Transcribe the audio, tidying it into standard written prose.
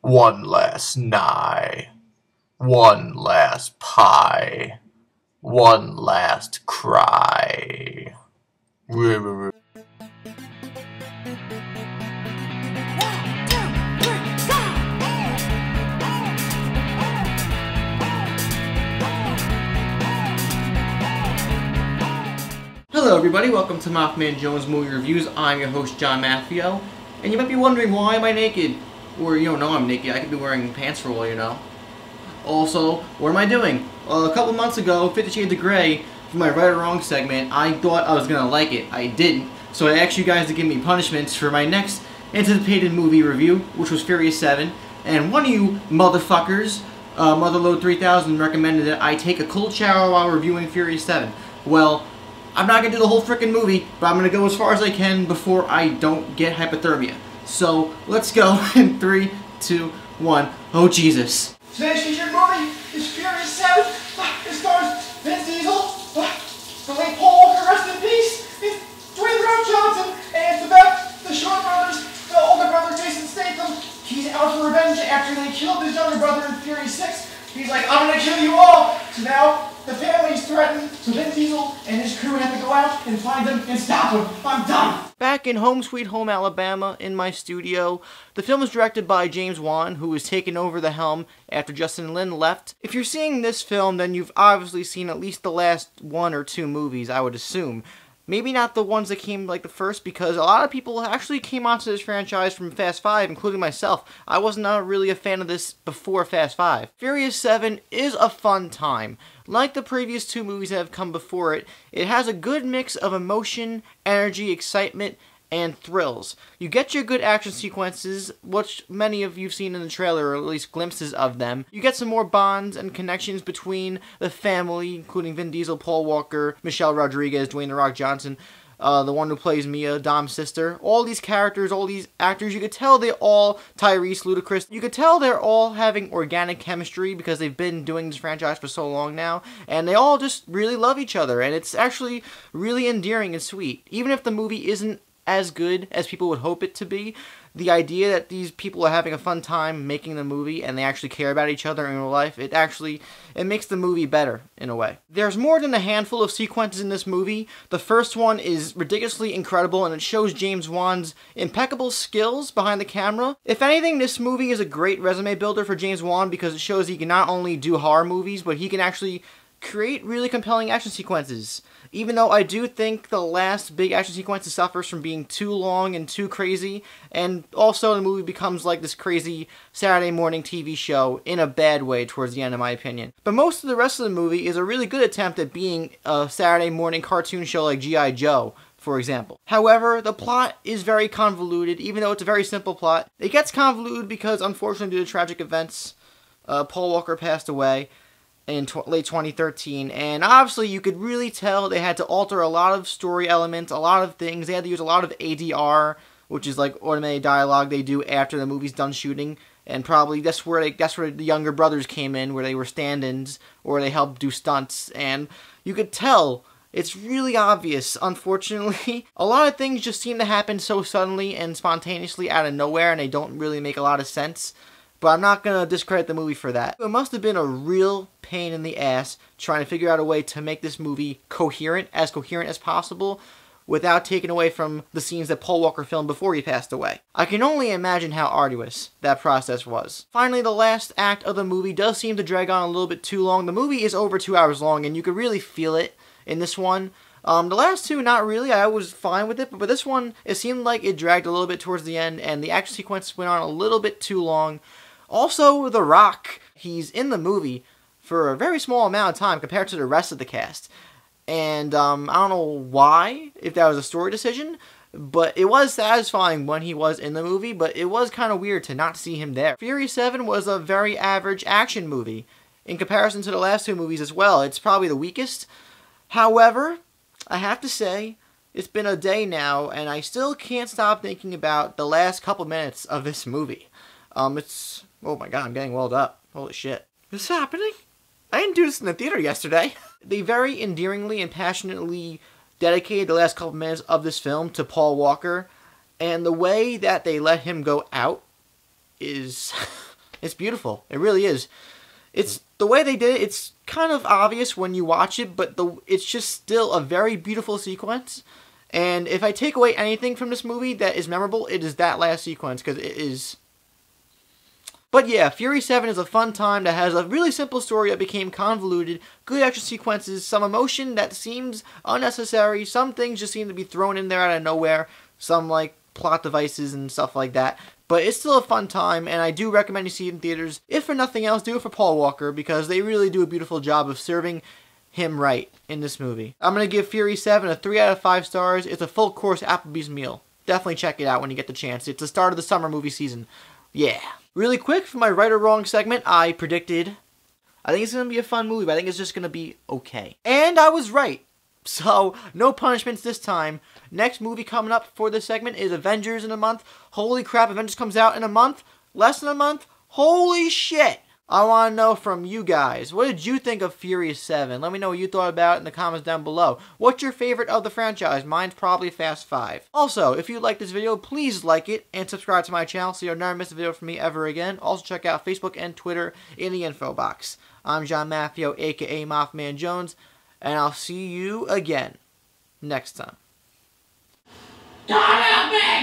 One last nigh, one last pie, one last cry. Hello everybody, welcome to MaffmanJones Movie Reviews. I'm your host, John Maffio, and you might be wondering, why am I naked? Or you don't know I'm naked, I could be wearing pants for all you know. Also, what am I doing? A couple months ago, 50 Shades of Grey, for my Right or Wrong segment, I thought I was gonna like it. I didn't. So I asked you guys to give me punishments for my next anticipated movie review, which was Furious 7, and one of you motherfuckers, Motherload 3000, recommended that I take a cold shower while reviewing Furious 7. Well, I'm not going to do the whole frickin' movie, but I'm going to go as far as I can before I don't get hypothermia. So, let's go in 3, 2, 1. Oh, Jesus. Today's featured movie is Furious 7. It stars Vin Diesel, the late Paul Walker, rest in peace, Dwayne The Rock Johnson, and it's about the Shaw brothers, the older brother Jason Statham. He's out for revenge after they killed his younger brother in Furious 6. He's like, I'm going to kill you all. So now the family's threatened, so Vin Diesel and his crew have to go out and find them and stop them. I'm done. Back in Home Sweet Home, Alabama, in my studio, the film is directed by James Wan, who has taken over the helm after Justin Lin left. If you're seeing this film, then you've obviously seen at least the last 1 or 2 movies, I would assume. Maybe not the ones that came like the first, because a lot of people actually came onto this franchise from Fast 5, including myself. I was not really a fan of this before Fast 5. Furious 7 is a fun time. Like the previous 2 movies that have come before it, it has a good mix of emotion, energy, excitement, and thrills. You get your good action sequences, which many of you've seen in the trailer, or at least glimpses of them. You get some more bonds and connections between the family, including Vin Diesel, Paul Walker, Michelle Rodriguez, Dwayne The Rock Johnson, the one who plays Mia, Dom's sister. All these characters, all these actors, you could tell they're all Tyrese, Ludacris. You could tell they're all having organic chemistry because they've been doing this franchise for so long now, and they all just really love each other, and it's actually really endearing and sweet. Even if the movie isn't as good as people would hope it to be, the idea that these people are having a fun time making the movie and they actually care about each other in real life, it makes the movie better in a way. There's more than a handful of sequences in this movie. The first one is ridiculously incredible, and it shows James Wan's impeccable skills behind the camera. If anything, this movie is a great resume builder for James Wan because it shows he can not only do horror movies, but he can actually create really compelling action sequences. Even though I do think the last big action sequence suffers from being too long and too crazy, and also the movie becomes like this crazy Saturday morning TV show in a bad way towards the end, in my opinion. But most of the rest of the movie is a really good attempt at being a Saturday morning cartoon show like G.I. Joe, for example. However, the plot is very convoluted, even though it's a very simple plot. It gets convoluted because, unfortunately, due to tragic events, Paul Walker passed away in late 2013, and obviously you could really tell they had to alter a lot of story elements, a lot of things. They had to use a lot of ADR, which is like automated dialogue they do after the movie's done shooting, and probably that's where the younger brothers came in, where they were stand-ins or they helped do stunts, and you could tell it's really obvious, unfortunately. A lot of things just seem to happen so suddenly and spontaneously out of nowhere, and they don't really make a lot of sense. But I'm not going to discredit the movie for that. It must have been a real pain in the ass trying to figure out a way to make this movie coherent as possible without taking away from the scenes that Paul Walker filmed before he passed away. I can only imagine how arduous that process was. Finally, the last act of the movie does seem to drag on a little bit too long. The movie is over 2 hours long, and you could really feel it in this one. The last 2, not really. I was fine with it, but this one, it seemed like it dragged a little bit towards the end, and the action sequence went on a little bit too long. Also, The Rock, he's in the movie for a very small amount of time compared to the rest of the cast. And I don't know why, if that was a story decision, but it was satisfying when he was in the movie, but it was kind of weird to not see him there. Furious 7 was a very average action movie in comparison to the last 2 movies as well. It's probably the weakest. However, I have to say, it's been a day now, and I still can't stop thinking about the last couple minutes of this movie. Oh my god, I'm getting welled up. Holy shit. What's happening? I didn't do this in the theater yesterday. They very endearingly and passionately dedicated the last couple minutes of this film to Paul Walker, and the way that they let him go out is It's beautiful. It really is. It's the way they did it. It's kind of obvious when you watch it, but it's just still a very beautiful sequence. And if I take away anything from this movie that is memorable, it is that last sequence, because it is. But yeah, Fury 7 is a fun time that has a really simple story that became convoluted, good action sequences, some emotion that seems unnecessary, some things just seem to be thrown in there out of nowhere, some like plot devices and stuff like that. But it's still a fun time, and I do recommend you see it in theaters. If for nothing else, do it for Paul Walker, because they really do a beautiful job of serving him right in this movie. I'm going to give Fury 7 a 3 out of 5 stars. It's a full-course Applebee's meal. Definitely check it out when you get the chance. It's the start of the summer movie season. Yeah. Really quick, for my right or wrong segment, I predicted, I think it's going to be a fun movie, but I think it's just going to be okay. And I was right. So, no punishments this time. Next movie coming up for this segment is Avengers in a month. Holy crap, Avengers comes out in a month? Less than a month? Holy shit! I want to know from you guys, what did you think of Fury 7? Let me know what you thought about it in the comments down below. What's your favorite of the franchise? Mine's probably Fast 5. Also, if you like this video, please like it and subscribe to my channel so you'll never miss a video from me ever again. Also, check out Facebook and Twitter in the info box. I'm John Maffio, aka MaffmanJones, and I'll see you again next time. God help me!